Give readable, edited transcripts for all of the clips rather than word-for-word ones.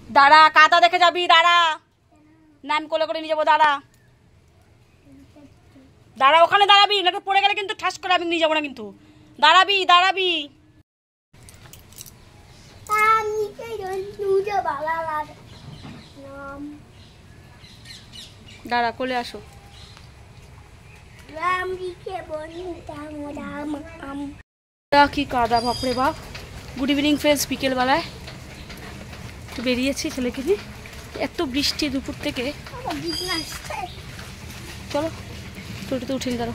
দাঁড়া, কাদা দেখে যাবি, দাঁড়া। নাম কোলে করে নিয়ে যাবো, দাঁড়া দাঁড়া, ওখানে দাঁড়াবি, না তো পড়ে গেলে কিন্তু ঠাস করে আমি নিয়ে যাবো না কিন্তু। দাঁড়াবি দাঁড়াবি। দাঁড়া, কোলে আসো। কি কাদা, বাপরে বাপ। গুড ইভিনিং ফ্রেন্ডস, বিকেলবেলায় একটু বেরিয়েছি ছেলেকে নিয়ে। এত বৃষ্টি দুপুর থেকে। চলো টোটোতে উঠে নি, দাঁড়ো,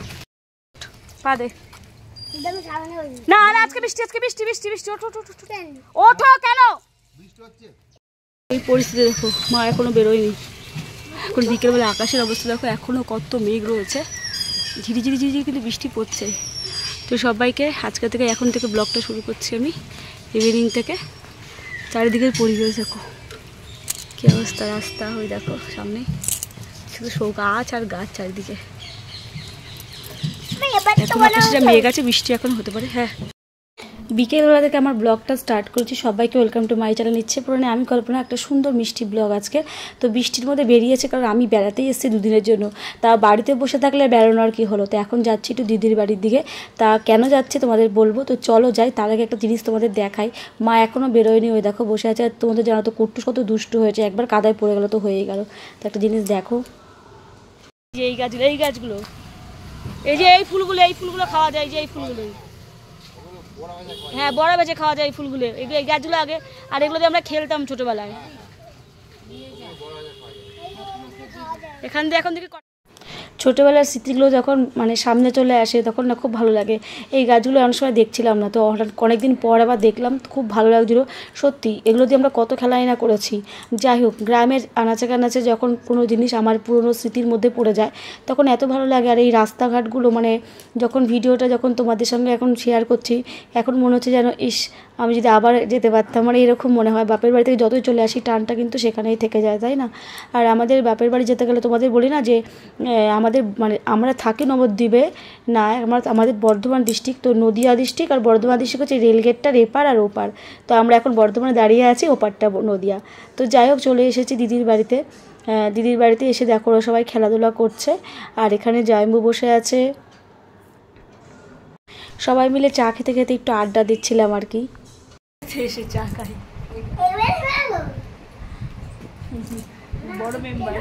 পা দে। না না, আজকে বৃষ্টি, আজকে বৃষ্টি বৃষ্টি বৃষ্টি। ওঠো ওঠো ওঠো, কেন এই পরিস্থিতি দেখো। মা এখনো বেরোয়নি। এখন বিকেলবেলা আকাশের অবস্থা দেখো, এখনো কত মেঘ রয়েছে, ঝিরিঝিরি ঝিরিঝিরি কিন্তু বৃষ্টি পড়ছে। তো সবাইকে আজকে থেকে, এখন থেকে ব্লগটা শুরু করছি আমি ইভিনিং থেকে। চারিদিকের পরিবেশ দেখো কি অবস্থা, রাস্তা ওই দেখো সামনে শুধু গাছ আর গাছ চারিদিকে। এখন আকাশটা মেঘ আছে, বৃষ্টি এখন হতে পারে। হ্যাঁ, বিকেলবেলা থেকে আমার ব্লগটা স্টার্ট করছি। সবাইকে ওয়েলকাম টু মাই চ্যানেল। নিচ্ছে পুরো আমি কল্পনা, একটা সুন্দর মিষ্টি ব্লগ আজকে। তো বৃষ্টির মধ্যে বেরিয়েছে, কারণ আমি বেড়াতেই এসেছি দুদিনের জন্য। তা বাড়িতে বসে থাকলে বেড়ানোর কি হলো। তো এখন যাচ্ছি একটু দিদির বাড়ির দিকে। তা কেন যাচ্ছি তোমাদের বলবো, তো চলো যাই। তার আগে একটা জিনিস তোমাদের দেখাই। মা এখনও বেরোয়নি, ওই দেখো বসে আছে। আর তোমাদের জানো তো কুট্টুস কত দুষ্টু হয়েছে, একবার কাদায় পড়ে গেলো তো হয়েই গেল। তো একটা জিনিস দেখো, এই গাছগুলো, এই গাছগুলো, এই যে এই ফুলগুলো খাওয়া যায়, যে এই ফুলগুলো, হ্যাঁ বড় বেজে খাওয়া যায় এই ফুলগুলো, এই গাছগুলো আগে। আর এগুলো দিয়ে আমরা খেলতাম ছোটবেলায়। এখান দিয়ে এখন থেকে ছোটোবেলার স্মৃতিগুলো যখন মানে সামনে চলে আসে, তখন না খুব ভালো লাগে। এই গাছগুলো অনেক সময় দেখছিলাম না, তো অনেকদিন পর আবার দেখলাম, খুব ভালো লাগছিলো সত্যি। এগুলো দিয়ে আমরা কত খেলাই না করেছি। যাই হোক, গ্রামের আনাচে কানাচে যখন কোনো জিনিস আমার পুরনো স্মৃতির মধ্যে পড়ে যায়, তখন এত ভালো লাগে। আর এই রাস্তাঘাটগুলো মানে যখন ভিডিওটা যখন তোমাদের সঙ্গে এখন শেয়ার করছি, এখন মনে হচ্ছে যেন ইস, আমি যদি আবার যেতে পারতাম। মানে এরকম মনে হয়। বাপের বাড়ি থেকে যতই চলে আসি, টানটা কিন্তু সেখানেই থেকে যায়, তাই না? আর আমাদের বাপের বাড়ি যেতে গেলে তোমাদের বলি না যে আমাদের মানে আমরা থাকি নবদ্বীপে না, আমাদের বর্ধমান ডিস্ট্রিক্ট। তো নদিয়া ডিস্ট্রিক্ট আর বর্ধমান ডিস্ট্রিক্ট হচ্ছে রেলগেটটার এপার আর ওপার। তো আমরা এখন বর্ধমানে দাঁড়িয়ে আছি, ওপারটা নদিয়া। তো যাই হোক, চলে এসেছি দিদির বাড়িতে। দিদির বাড়িতে এসে দেখো ওরা সবাই খেলাধুলা করছে। আর এখানে জয়ম্বু বসে আছে। সবাই মিলে চা খেতে খেতে একটু আড্ডা দিচ্ছিলাম আর কি। এসে চা খাই, বড় মেম্বার।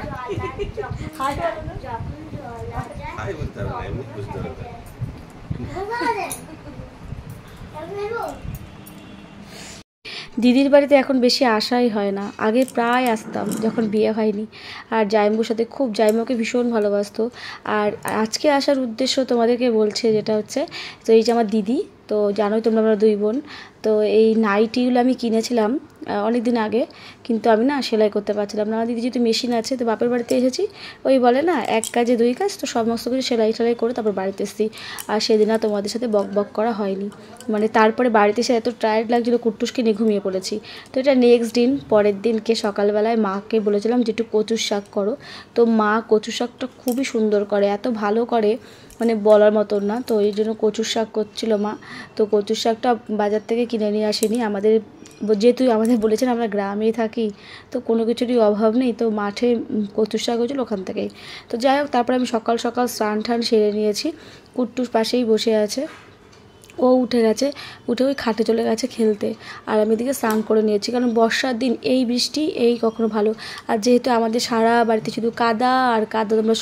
দিদির বাড়িতে এখন বেশি আসাই হয় না, আগে প্রায় আসতাম যখন বিয়ে হয়নি। আর জাইম্বুর সাথে খুব, জাইম্বুকে ভীষণ ভালোবাসতো। আর আজকে আসার উদ্দেশ্য তোমাদেরকে বলছে যেটা হচ্ছে, তো এই যে আমার দিদি, তো জানোই তোমরা আমরা দুই বোন। তো এই নাইটিগুলো আমি কিনেছিলাম অনেক দিন আগে, কিন্তু আমি না সেলাই করতে পারছিলাম না। আমার দিদি যেহেতু মেশিন আছে, তো বাপের বাড়িতে এসেছি, ওই বলে না এক কাজে দুই কাজ, তো সমস্ত কিছু সেলাই করে তারপর বাড়িতে এসেছি। আর সেদিন আর তোমাদের সাথে বক বক করা হয়নি। মানে তারপরে বাড়িতে এসে এত টায়ার্ড লাগছিলো, কুট্টুসকে নিয়ে ঘুমিয়ে পড়েছি। তো এটা নেক্সট দিন, পরের দিনকে সকালবেলায় মাকে বলেছিলাম যে একটু কচুর শাক করো। তো মা কচুর শাকটা খুবই সুন্দর করে, এত ভালো করে মানে বলার মতন না। তো এই জন্য কচুর শাক করছিল মা। তো কচুর শাকটা বাজার থেকে কিনে নিয়ে আসেনি। আমাদের যেহেতু আমাদের বলেছেন আমরা গ্রামেই থাকি, তো কোনো কিছুরই অভাব নেই, তো মাঠে কচুর শাক হয়েছিল ওখান থেকেই। তো যাই হোক, তারপরে আমি সকাল সকাল স্নান টান সেরে নিয়েছি। কুট্টুস পাশেই বসে আছে, ও উঠে গেছে, উঠে ওই খাটে চলে গেছে খেলতে। আর আমি এদিকে স্নান করে নিয়েছি, কারণ বর্ষার দিন এই বৃষ্টি এই কখনো ভালো। আর যেহেতু আমাদের সারা বাড়িতে শুধু কাদা আর কাদা, তোমরা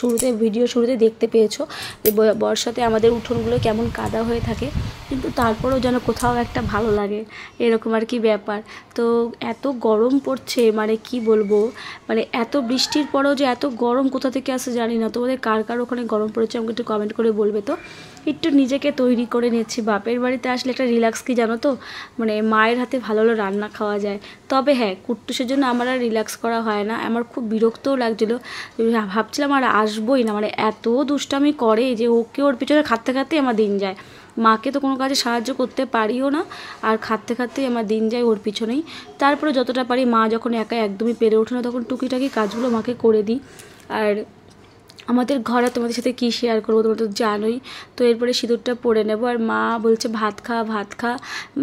ভিডিও শুরুতে দেখতে পেয়েছো যে বর্ষাতে আমাদের উঠোনগুলো কেমন কাদা হয়ে থাকে, কিন্তু তারপরেও যেন কোথাও একটা ভালো লাগে, এরকম আর কি ব্যাপার। তো এত গরম পড়ছে, মানে কি বলবো, মানে এত বৃষ্টির পরেও যে এত গরম কোথা থেকে আসে জানি না। তোমাদের কার কার ওখানে গরম পড়েছে আমাকে একটু কমেন্ট করে বলবে। তো একটু নিজেকে তৈরি করে নিচ্ছি। বাপের বাড়িতে আসলে একটা রিল্যাক্স কি জানো তো, মানে মায়ের হাতে ভালো ভালো রান্না খাওয়া যায়। তবে হ্যাঁ, কুট্টুসের জন্য আমার আর রিল্যাক্স করা হয় না। আমার খুব বিরক্তও লাগছিলো, ভাবছিলাম আর আসবোই না। মানে এত দুষ্টামি করে যে ওকে ওর পিছনে খাটতে খাটতেই আমার দিন যায়। মাকে তো কোনো কাজে সাহায্য করতে পারিও না, আর খাটতে খাটতেই আমার দিন যায় ওর পিছনেই। তারপরে যতটা পারি, মা যখন একা একদমই পেরে ওঠে না, তখন টুকিটাকি কাজগুলো মাকে করে দিই। আর আমাদের ঘরে তোমাদের সাথে কী শেয়ার করবো, তোমরা তো জানোই। তো এরপরে সিঁদুরটা পরে নেবো। আর মা বলছে ভাত খা ভাত খা,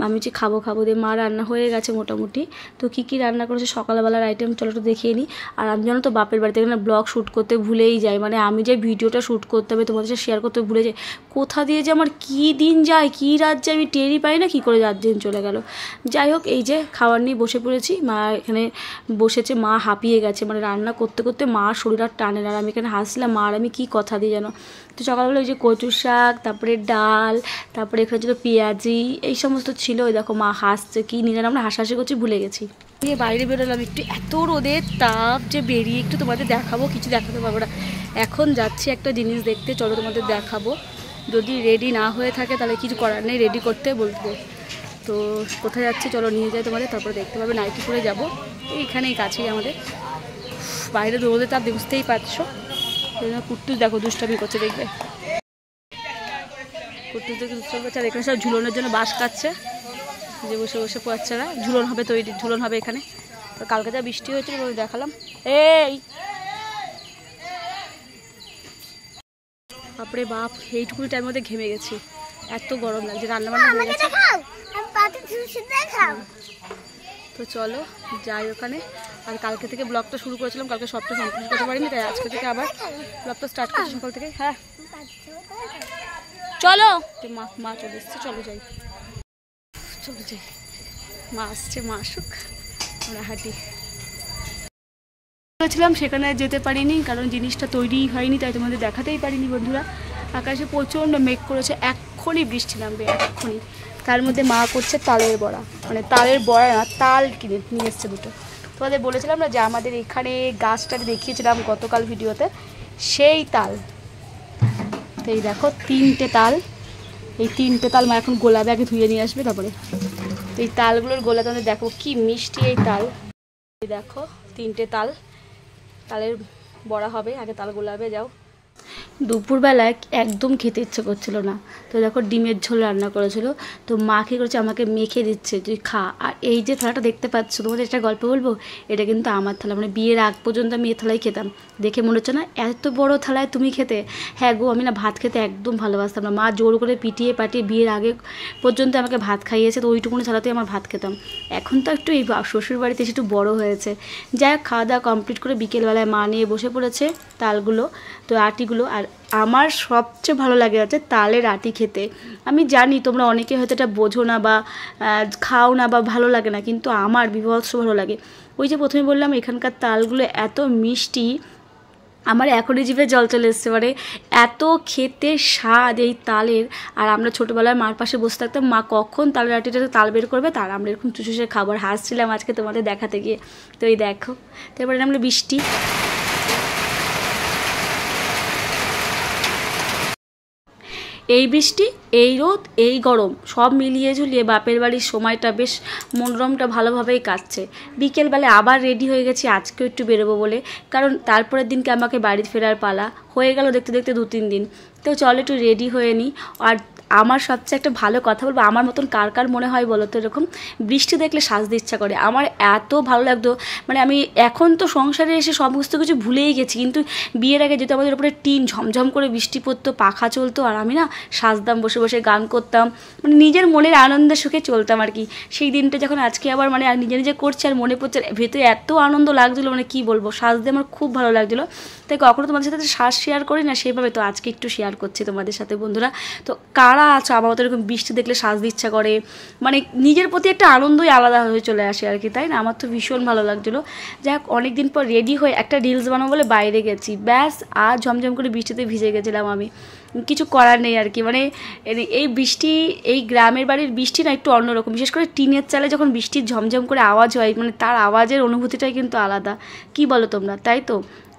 আমি যে খাবো খাবো দিয়ে মা রান্না হয়ে গেছে মোটামুটি। তো কী কী রান্না করেছে সকালবেলার আইটেম চলো একটু দেখিয়ে নিই। আর আমি জানো তো বাপের বাড়িতে এখানে ব্লগ শ্যুট করতে ভুলেই যাই, মানে আমি যে ভিডিওটা শ্যুট করতে হবে তোমাদের সাথে শেয়ার করতে ভুলে যাই। কোথা দিয়ে যে আমার কী দিন যায় কী রাত যায় আমি টেরই পাই না, কী করে রাত দিন চলে গেল। যাই হোক, এই যে খাবার নিয়ে বসে পড়েছি। মা এখানে বসেছে, মা হাঁপিয়ে গেছে, মানে রান্না করতে করতে মার শরীর আর টানে না। আর আমি এখানে হাসলাম, মার আমি কী কথা দিই জানো। তো সকালবেলা ওই যে কচু শাক, তারপরে ডাল, তারপরে এখানে ছিল পেঁয়াজি, এই সমস্ত ছিল। ওই দেখো মা হাসছে, কী নিয়ে জানো আমরা হাসাহাসি করছি ভুলে গেছি। দিয়ে বাইরে বেরোলাম একটু, এত রোদের তাপ যে বেরিয়ে একটু তোমাদের দেখাবো, কিছু দেখাতে পারবো না। এখন যাচ্ছি একটা জিনিস দেখতে, চলো তোমাদের দেখাবো। যদি রেডি না হয়ে থাকে তাহলে কিছু করার নেই, রেডি করতে বলবো। তো কোথায় যাচ্ছি চলো নিয়ে যাই তোমাদের, তারপরে দেখতে পাবে। নাইটি পরে যাবো, এইখানেই কাছেই আমাদের। বাইরে রোদে তাপ বুঝতেই পারছো। কুট্টুস দেখো দুষ্টামি করছে, দেখবে কুট্টুস দেখে দুষ্টামি করছে। আর এখানে সব ঝুলনের জন্য বাঁশ কাটছে, যে বসে বসে বাচ্চারা। ঝুলন হবে তৈরি, ঝুলন হবে এখানে। তো কালকে যা বৃষ্টি হয়েছিল দেখালাম। এই বাপরে বাপ, এইটুকুনি টাইমের মধ্যে ঘেমে গেছি, এত গরম লাগছে। রান্নাবান্না হয়ে গেছে। তো চলো যাই ওখানে। আর কালকে থেকে ব্লগটা শুরু করেছিলাম, কালকে সবটা কমপ্লিট করতে পারিনি, তাই আজকে থেকে আবার ব্লগটা স্টার্ট করছি সকাল থেকে। হ্যাঁ চলো, মা মা চলে এসছে, চলো যাই, চলো যাই। মা আসছে, মা আসুক, আমরা হাঁটি। বলেছিলাম সেখানে যেতে পারিনি, কারণ জিনিসটা তৈরিই হয়নি, তাই তোমাদের দেখাতেই পারিনি বন্ধুরা। আকাশে প্রচণ্ড মেঘ করেছে, এক্ষুনি বৃষ্টি নামবে, এক্ষুনি। তার মধ্যে মা করছে তালের বড়া, মানে তালের বড়া না, তাল কিনে নিয়ে এসছে দুটো। তোমাদের বলেছিলাম না যে আমাদের এখানে গাছটা দেখিয়েছিলাম গতকাল ভিডিওতে, সেই তাল। তো এই দেখো 3টে তাল, এই 3টে তাল মা এখন গোলাবে আগে ধুয়ে নিয়ে আসবে তারপরে। তো এই তালগুলোর গোলা তোমাদের দেখো কি মিষ্টি এই তাল। এই দেখো 3টে তাল, তালের বড়া হবে, আগে তাল গোলাবে যাও। দুপুরবেলায় একদম খেতে ইচ্ছে করছিল না, তো দেখো ডিমের ঝোল রান্না করেছিল। তো মা কী করেছে, আমাকে মেখে দিচ্ছে তুই খা। আর এই যে থালাটা দেখতে পাচ্ছ, তোমাদের একটা গল্প বলবো, এটা কিন্তু আমার থালা, মানে বিয়ের আগ পর্যন্ত আমি এই থালায় খেতাম। দেখে মনে হচ্ছে না এত বড় থালায় তুমি খেতে। হ্যাঁ গো, আমি না ভাত খেতে একদম ভালোবাসতাম না, মা জোর করে পিটিয়ে পাটিয়ে বিয়ের আগে পর্যন্ত আমাকে ভাত খাইয়েছে, তো ওইটুকুনি থালাতেই আমার ভাত খেতাম। এখন তো একটু এই শ্বশুর বাড়িতে এসে একটু বড়ো হয়েছে। যাই হোক, খাওয়া দাওয়া কমপ্লিট করে বিকেলবেলায় মা নিয়ে বসে পড়েছে তালগুলো, তো আটিগুলো। আর আমার সবচেয়ে ভালো লাগে হচ্ছে তালের আটি খেতে। আমি জানি তোমরা অনেকে হয়তো এটা বোঝো না বা খাও না বা ভালো লাগে না, কিন্তু আমার বিভৎস ভালো লাগে। ওই যে প্রথমে বললাম এখানকার তালগুলো এত মিষ্টি, আমার এখনই জিভে জল চলে এসছে, মানে এত খেতে স্বাদ এই তালের। আর আমরা ছোটোবেলায় মার পাশে বসে থাকতাম, মা কখন তালের আটিটাতে তাল বের করবে, তার আমরা এরকম চুষে খাবার হাসছিলাম আজকে তোমাদের দেখাতে গিয়ে। তো এই দেখো, তারপরে আমরা বৃষ্টি, এই বৃষ্টি, এই রোদ, এই গরম সব মিলিয়ে ঝুলিয়ে বাপের বাড়ির সময়টা বেশ মনোরমটা ভালোভাবেই কাটছে। বিকেলবেলা আবার রেডি হয়ে গেছি আজকেও একটু বেরোবো বলে, কারণ তারপরের দিনকে আমাকে বাড়ি ফেরার পালা হয়ে গেল দেখতে দেখতে 2-3 দিন। তো চলো একটু রেডি হয়ে নিই। আর আমার সবচেয়ে একটা ভালো কথা বলবো, আমার মতন কার কার মনে হয় বলো তো এরকম বৃষ্টি দেখলে সাজতে ইচ্ছা করে। আমার এত ভালো লাগতো, মানে আমি এখন তো সংসারে এসে সমস্ত কিছু ভুলেই গেছি, কিন্তু বিয়ের আগে যেহেতু আমাদের উপরে টিন ঝমঝম করে বৃষ্টি পড়তো, পাখা চলতো, আর আমি না সাজতাম, বসে বসে গান করতাম, মানে নিজের মনের আনন্দের সুখে চলতাম আর কি। সেই দিনটা যখন আজকে আবার মানে নিজে নিজে করছি আর মনে পড়ছে, ভেতরে এত আনন্দ লাগছিলো, মানে কি বলবো, সাজতে আমার খুব ভালো লাগছিলো। তাই কখনো তোমাদের সাথে সাজ শেয়ার করি না সেইভাবে, তো আজকে একটু শেয়ার করছি তোমাদের সাথে বন্ধুরা। তো কারা আছো আমার মতো এরকম বৃষ্টি দেখলে সাজতে ইচ্ছা করে, মানে নিজের প্রতি একটা আনন্দই আলাদা হয়ে চলে আসে আর কি, তাই না? আমার তো ভীষণ ভালো লাগছিলো। যাই হোক, অনেকদিন পর রেডি হয়ে একটা রিলস বানাবো বলে বাইরে গেছি, ব্যাস আর ঝমঝম করে বৃষ্টিতে ভিজে গেছিলাম আমি। কিছু করার নেই আর কি, মানে এই বৃষ্টি, এই গ্রামের বাড়ির বৃষ্টি না একটু অন্যরকম, বিশেষ করে টিনের চালে যখন বৃষ্টির ঝমঝম করে আওয়াজ হয়, মানে তার আওয়াজের অনুভূতিটাই কিন্তু আলাদা। কি বলো তোমরা, তাই তো?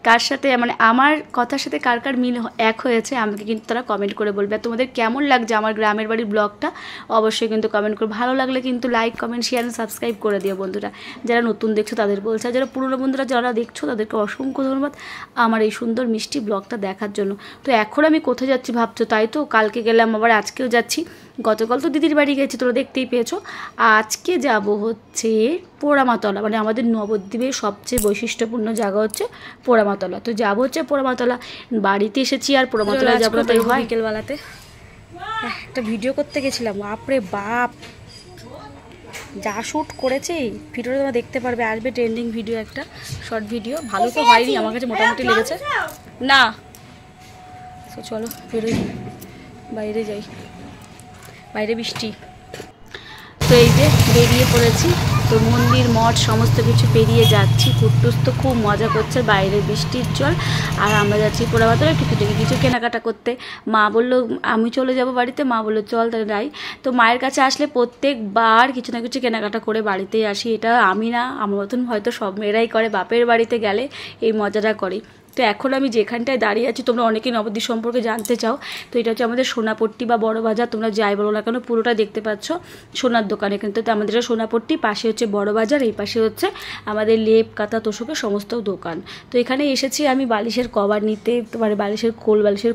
কার সাথে মানে আমার কথার সাথে কার কার মিল এক হয়েছে আমাকে কিন্তু তারা কমেন্ট করে বলবে। আর তোমাদের কেমন লাগছে আমার গ্রামের বাড়ির ব্লগটা অবশ্যই কিন্তু কমেন্ট করো। ভালো লাগলে কিন্তু লাইক, কমেন্ট, শেয়ার, সাবস্ক্রাইব করে দিও বন্ধুরা। যারা নতুন দেখছো তাদের বলছে, আর যারা পুরনো বন্ধুরা যারা দেখছো তাদেরকে অসংখ্য ধন্যবাদ আমার এই সুন্দর মিষ্টি ব্লগটা দেখার জন্য। তো এখন আমি কোথায় যাচ্ছি ভাবছো, তাই তো? কালকে গেলাম, আবার আজকেও যাচ্ছি। গতকাল তো দিদির বাড়ি গেছি, তোরা দেখতেই পেয়েছো। আজকে যাব হচ্ছে পোড়ামাতলা, মানে আমাদের নবদ্বীপের সবচেয়ে বৈশিষ্ট্যপূর্ণ জায়গা হচ্ছে পোড়ামাতলা। তো যাবো হচ্ছে পোড়ামাতলা, বাড়িতে এসেছি আর পোড়ামাতলা যাবো না তাই হয়। বিকেলবেলাতে একটা ভিডিও করতে গেছিলাম, বাপরে বাপ যা শ্যুট করেছি, ভিডিওটা তোমরা দেখতে পারবে, আসবে ট্রেন্ডিং ভিডিও, একটা শর্ট ভিডিও। ভালো তো হয়নি, আমার কাছে মোটামুটি লেগেছে না। তো চলো বেরোই, বাইরে যাই, বাইরে বৃষ্টি। তো এই যে বেরিয়ে পড়েছি, তো মন্দির মঠ সমস্ত কিছু পেরিয়ে যাচ্ছি। কুট্টুস তো খুব মজা করছে, বাইরে বৃষ্টির জল, আর আমরা যাচ্ছি পোড়ামাতলায় টুকিটাকি কিছু কেনাকাটা করতে। মা বললো আমি চলে যাব বাড়িতে, মা বললো চল তাহলে যাই। তো মায়ের কাছে আসলে প্রত্যেকবার কিছু না কিছু কেনাকাটা করে বাড়িতেই আসি। এটা আমি না, আমার মতন হয়তো সব মেয়েরাই করে, বাপের বাড়িতে গেলে এই মজাটা করি। তো এখন আমি যেখানটায় দাঁড়িয়ে আছি, তোমরা অনেকেই নবদ্বীপ সম্পর্কে জানতে চাও, তো এটা হচ্ছে আমাদের সোনাপট্টি বা বড় বাজার, তোমরা যাই বলো না কেন পুরোটা দেখতে পাচ্ছ সোনার দোকান। এখানে তো আমাদের সোনাপট্টি, পাশে হচ্ছে বড় বাজার, এই পাশে হচ্ছে আমাদের লেপ কাঁথা তোষকের সমস্ত দোকান। তো এখানে এসেছি আমি বালিশের কভার নিতে, মানে বালিশের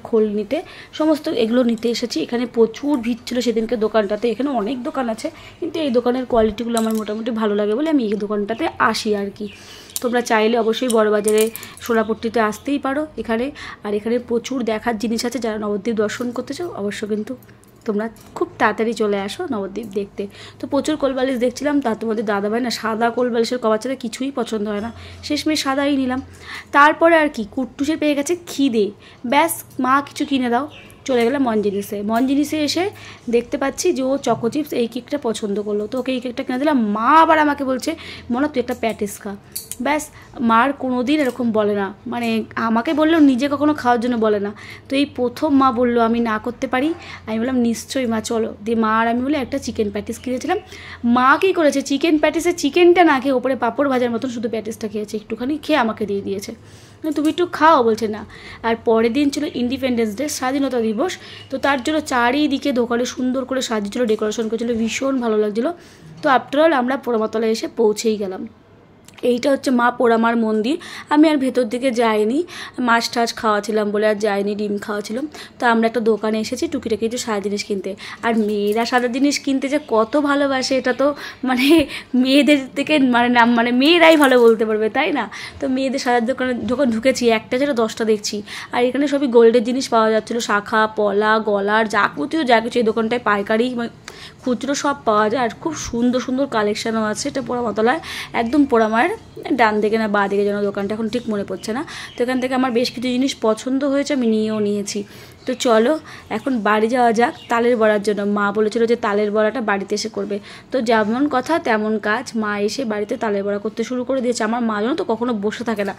খোল নিতে, সমস্ত এগুলো নিতে এসেছি। এখানে প্রচুর ভিড় ছিল সেদিনকে দোকানটাতে। এখানে অনেক দোকান আছে, কিন্তু এই দোকানের কোয়ালিটিগুলো আমার মোটামুটি ভালো লাগে বলে আমি এই দোকানটাতে আসি আর কি। তোমরা চাইলে অবশ্যই বড়বাজারে সোনাপট্টিতে আসতেই পারো এখানে। আর এখানে প্রচুর দেখার জিনিস আছে, যারা নবদ্বীপ দর্শন করতে চাও অবশ্য কিন্তু তোমরা খুব তাড়াতাড়ি চলে আসো নবদ্বীপ দেখতে। তো প্রচুর কোলবালিশ দেখছিলাম, তার তোমাদের দাদাভাই না সাদা কোলবালিশের কভার ছাড়া কিছুই পছন্দ হয় না, শেষমেশ সাদাই নিলাম। তারপরে আর কি, কুট্টুসের পেয়ে গেছে খিদে, ব্যাস মা কিছু কিনে দাও, চলে গেলাম মন জিনিসে এসে দেখতে পাচ্ছি যে ও চকো চিপস এই কেকটা পছন্দ করলো, তো ওকে এই কেকটা কিনে দিলাম। মা আবার আমাকে বলছে মনে তুই একটা প্যাটিস খা। ব্যাস, মার কোনো দিন এরকম বলে না, মানে আমাকে বললেও নিজে কখনো খাওয়ার জন্য বলে না। তো এই প্রথম মা বললো আমি না করতে পারি, আমি বললাম নিশ্চয়ই মা চলো। দিয়ে মা আর আমি বলে একটা চিকেন প্যাটিস কিনেছিলাম। মা কী করেছে, চিকেন প্যাটিসের চিকেনটা না খেয়ে ওপরে পাঁপড় ভাজার মতন শুধু প্যাটিসটা খেয়েছে, একটুখানি খেয়ে আমাকে দিয়ে দিয়েছে, তুমি একটু খাও বলছে না। আর পরের দিন ছিল ইন্ডিপেন্ডেন্স ডে, স্বাধীনতা দিবস। তো তার জন্য চারিদিকে দোকানে সুন্দর করে সাজিয়েছিল, ডেকোরেশন করেছিল, ভীষণ ভালো লাগছিলো। তো আফটারঅল আমরা পোড়ামাতলায় এসে পৌঁছেই গেলাম। এইটা হচ্ছে মা পোড়ামার মন্দির। আমি আর ভেতর দিকে যাইনি, মাছ টাছ খাওয়াছিলাম বলে আর যাইনি, ডিম খাওয়াছিলাম। তো আমরা একটা দোকানে এসেছি টুকিটাকি কিছু সাদা জিনিস কিনতে। আর মেয়েরা সাদা জিনিস কিনতে যে কত ভালোবাসে, এটা তো মানে মেয়েদের থেকে মানে মেয়েরাই ভালো বলতে পারবে, তাই না? তো মেয়েদের সাদার দোকানে যখন ঢুকেছি, একটা যেটা 10টা দেখছি। আর এখানে সবই গোল্ডের জিনিস পাওয়া যাচ্ছিলো, শাখা পলা গলার যাবতীয় যা কিছু এই দোকানটায় পাইকারি খুচরো সব পাওয়া যায়। আর খুব সুন্দর সুন্দর কালেকশানও আছে। এটা পোড়ামাতলায় একদম পোড়ামার ডান দিকে না বা দিকে যেন দোকানটা এখন ঠিক মনে পড়ছে না। তো এখান থেকে আমার বেশ কিছু জিনিস পছন্দ হয়েছে, আমি নিয়েও নিয়েছি। তো চলো এখন বাড়ি যাওয়া যাক তালের বড়ার জন্য। মা বলেছিল যে তালের বড়াটা বাড়িতে এসে করবে, তো যেমন কথা তেমন কাজ, মা এসে বাড়িতে তালের বড়া করতে শুরু করে দিয়েছে। আমার মা যেন তো কখনো বসে থাকে না,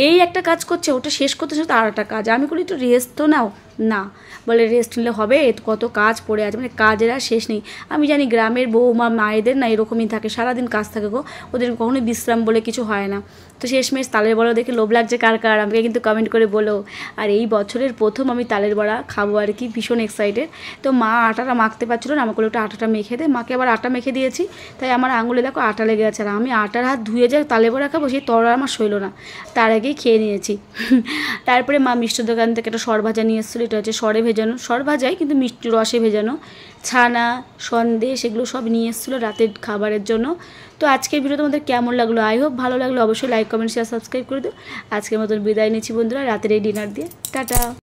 এই একটা কাজ করছে ওটা শেষ করতে শুধু আর একটা কাজ। আমি বলি একটু রেস্ট তো নাও, না বলে রেস্ট নিলে হবে, কত কাজ পড়ে আছে, মানে কাজের আর শেষ নেই। আমি জানি গ্রামের বৌমা মায়েদের না এরকমই থাকে, সারাদিন কাজ থাকে গো, ওদের কখনোই বিশ্রাম বলে কিছু হয় না। তো শেষমেশ তালের বড়া দেখে লোভ লাগছে কার কার, আমাকে কিন্তু কমেন্ট করে বলো। আর এই বছরের প্রথম আমি তালের বড়া খাবো আর কি, ভীষণ এক্সাইটেড। তো মা আটাটা মাখতে পারছিল না, আমাকে একটু আটাটা মেখে দে, মাকে আবার আটা মেখে দিয়েছি, তাই আমার আঙুলে দেখো আটা লেগে আছে। আর আমি আটার হাত ধুয়ে যাই তালের বড়া খাবো, সেই তর আমার সইল না, তার আগেই খেয়ে নিয়েছি। তারপরে মা মিষ্টির দোকান থেকে একটা সর ভাজা নিয়ে এসেছিলো, এটা হচ্ছে সরে ভেজানো, সর ভাজাই কিন্তু মিষ্টি রসে ভেজানো, ছানা সন্দেশ এগুলো সব নিয়ে এসেছিলো রাতের খাবারের জন্য। তো আজকের ভিডিও তোমাদের কেমন লাগলো, আই হোপ ভালো লাগলো, অবশ্যই লাইক কমেন্ট শেয়ার সাবস্ক্রাইব করে দিও। আজকের মতন বিদায় নিচ্ছি বন্ধুরা, রাতের এই ডিনার দিয়ে, টাটা।